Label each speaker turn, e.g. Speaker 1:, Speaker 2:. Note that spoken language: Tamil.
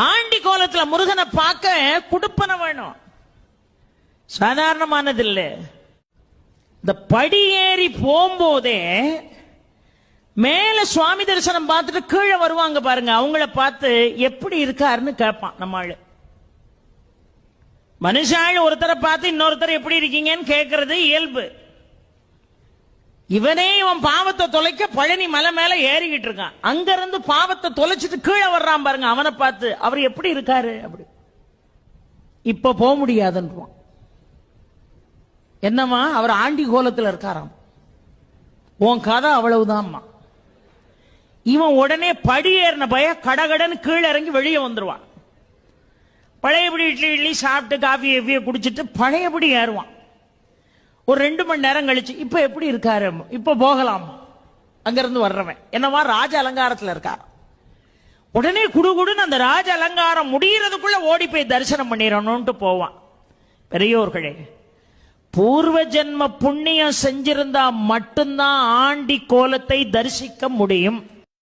Speaker 1: ஆண்டி கோலத்துல முருகனை பார்க்க குடுப்பன வேணும், சாதாரணமானது இல்லை. இந்த படி ஏறி போகும்போதே மேல சுவாமி தரிசனம் பார்த்துட்டு கீழே வருவாங்க பாருங்க, அவங்கள பார்த்து எப்படி இருக்காருன்னு கேட்பான் நம்ம ஆளு. மனுஷாள் ஒருத்தரை பார்த்து இன்னொருத்தர் எப்படி இருக்கீங்கன்னு கேட்கறது இயல்பு. இவனே இவன் பாவத்தை தொலைக்க பழனி மலை மேல ஏறிக்கிட்டு இருக்கான், அங்க இருந்து பாவத்தை தொலைச்சிட்டு கீழே வர்றான் பாருங்க, அவனை பார்த்து அவர் எப்படி இருக்காரு அப்படி. இப்ப போக முடியாதுன்றான். என்னமா அவர் ஆண்டி கோலத்தில் இருக்காராம், உன் கதை அவ்வளவுதான்மா. இவன் உடனே படி ஏறின பய கடகடன்னு கீழே இறங்கி வெளியே வந்துருவான். பழையபடி இட்லி சாப்பிட்டு காஃபி எவ்விய குடிச்சிட்டு பழையபடி ஏறுவான். ஒரு 2 மணி நேரம் கழிச்சு இப்ப எப்படி இருக்காரு, இப்ப போகலாம். அங்கிருந்து வர்றவன் என்னவா ராஜ அலங்காரத்தில் இருக்கார். உடனே குடுகுடுன்னு அந்த ராஜ அலங்காரம் முடியறதுக்குள்ள ஓடி போய் தரிசனம் பண்ணிடணும்ட்டு போவான். பெரியோர்களே, பூர்வ ஜென்ம புண்ணியம் செஞ்சிருந்தா மட்டும்தான் ஆண்டி கோலத்தை தரிசிக்க முடியும்.